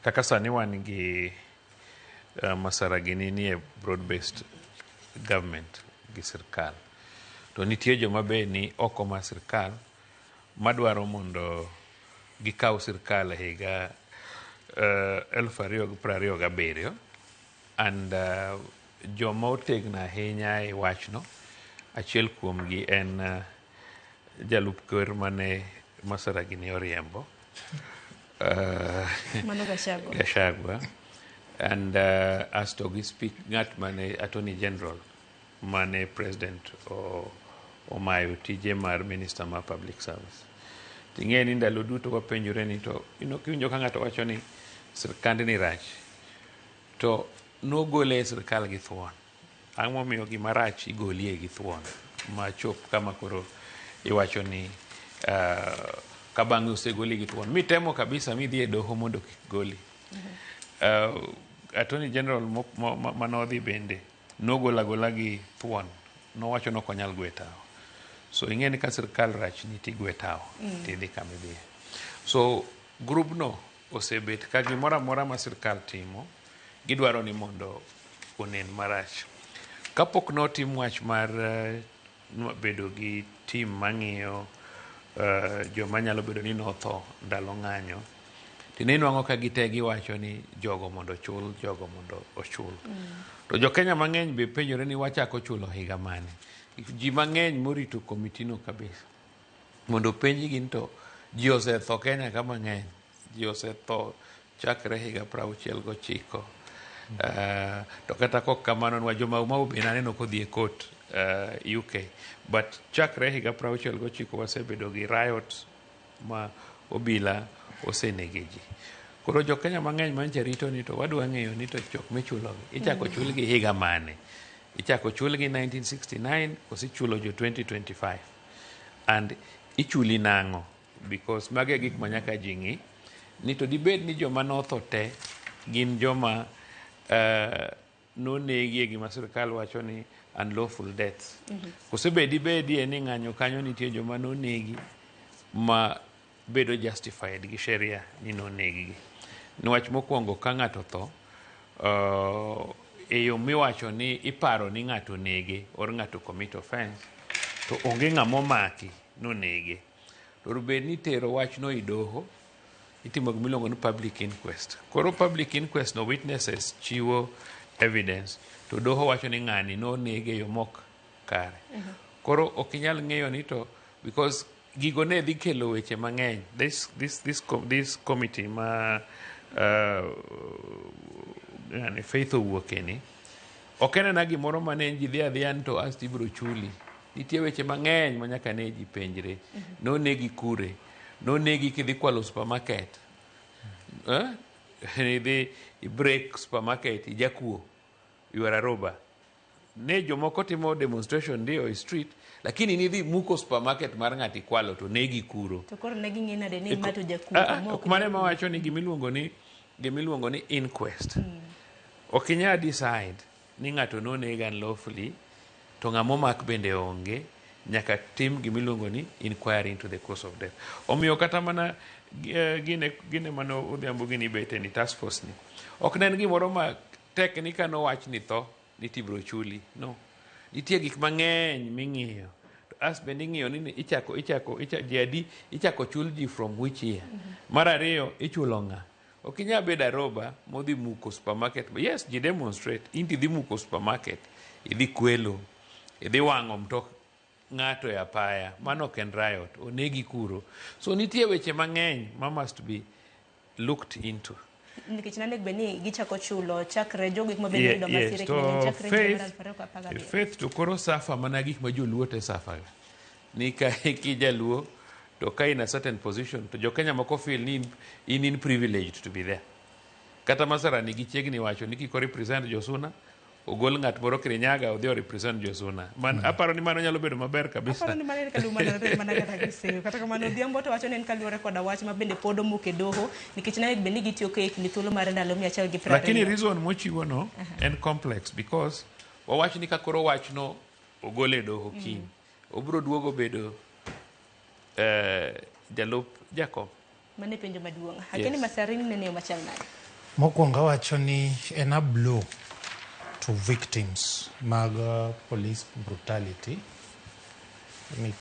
kaka sani wan gi masaragini nie broad based government gi sirkal, to nitie joma be ni oko ma sirkal madwaro mondo gikaw sirkal higa 2027, and joma otegno ahinya e wachno, achiel kuomgi en jalup ker mane masaragini oriembo, Gachagua, and asto gi speak ng'at mane Attorney General mane President omayo tije mar Minister mar Public Service. Ting'e ni ndalo duto wapenjore ni to kiwinjo ka ng'ato wacho ni sirkand ni rach, to nogole e sirkal gi thuon. Ang'o momiyo gima rach igolie gi thuon ma chop kama koro iwacho ni ka bang'e osegoli gi thuon. Mitemo kabisa midhi e doho mondo kik goli. Attorney General manodhi bende nogolagola gi thuon, nowacho no konyal gwe tao. So ing'e ni ka sirkal rach ni tigwe tao, tidhi kama idhiye. So grubno osebet ka gimoro amora ma sirkal timo, gidwaro ni mondo onen marach. Kapok notim wach mar bedo gi tim mang'iyo joma nyalo bedo ni notho ndalo ng'anyo, tine nwang'o ka gite giwacho ni jogo mondo ochul, jogo mondo ochul. To jo Kenya mang'eny be penjore ni wachako chulo higa mane. Ji mang'eny morito komitino kabisa mondo penji gin to ji osetho Kenya ka mang'eny, ji osetho chakre higa 69. To kata kok kamano nwa joma be naneno kodhi e court UK, but chakre higa 69 wasebedo gi riot ma obila osenege ji. Koro jo Kenya mang'eny mancha rito ni to wadwa ng'eyo ni to chok michulogi ichako chulgi higa mane. Ichako chulgi 1969 osichulo jo 2025, and ichuli nang'o, because mage gik manyaka ji ng'i ni to dibed ni joma notho te gin joma nonegi e gima sirkal wacho ni unlawful deaths. Kosebedi ni ng'anyo kanyo nitie joma nonegi ma bedo justified gi sheria ni nonegi. Niwach mokwongo ka ng'ato tho, e yo miwacho ni iparo ni ng'ato nege or ng'ato commit offense, to onge ng'amo maki nonege. To bed ni tero wachno i doho, itimo gimiluongo ni public inquest. Koro public inquest no witnesses chiwo evidence, to doho wacho ni ng'ani nonege yo mok kare. Koro okinyal ng'eyo ni to, because gigo ne dhi kelo weche mang'eny. This committee ma Faith owuoke ni, ok enena gimoro mane en ji dhi adhiya to asti ibro chuli. Nitie weche mang'eny ma nyaka ne ji penjre. Nonegi kure, nonegi kidhi kwalo supermarket, idhi break supermarket, ijakuo, you are a robber. Ne jomoko timo demonstration ndio e street, lakini nidhi muko supermarket mar ng'ati kwalo to negi kuro. To koro negi ng'ina de ni ng'ato jakuo. Kumane ma wacho ni gimiluongo ni inquest. Okinya decide ni ng'ato nonega unlawfully, to ng'amo mak bende onge, nyaka tim gimiluongo ni inquiry into the cause of death. Omiyo kata mana gine mano odhiambo gini bete ni task force ni, ok nen gimoro ma teknika no wach ni tho ni tibro chuli. No, nitie gik mang'eny ming'iyo. To as bende ing'iyo ni ichako chul ji from which year. Mar ariyo, ichulo ng'a. Okinya beda roba modhi muko supermarket. Yes, ji demonstrate. Inti dhi muko supermarket, idhi kwelo, idhi wang'o mtok ng'ato e apaya. Mano ok en riot, onegi kuro. So nitie weche mang'eny ma must be looked into. Nikech nane beni gichako chulo chakre jogo ma bende do masire kwenye chakre Faith to koro safa mana gik ma joluo te safa. Ni ka kijaluo to ka in a certain position, to jo Kenya moko feel ni in privileged to be there. Kata masara ni gichiegni wacho ni kiko represent Josuna, ogol ng'at moro Kirinyaga odhi o represent Josuna. Aparo ni mano nyalo bedo maber kabisa. Aparo ni mano mana kata giseyo. Kata kamano Odhiambo to wacho ni en kaluwore koda wach ma bende pod omuk e doho, nikech ne bende gitiyo e kinde thuolo mar ndalo 120. Lakini reason mochiwo no en complex, because wawach ni ka koro wachno ogol e doho kiny, obro duogo bedo jalup Jacob. Mane penjo maduong'. Lakini masarini nene machal nade? Mokwongo wacho ni en a blow to victims mag police brutality.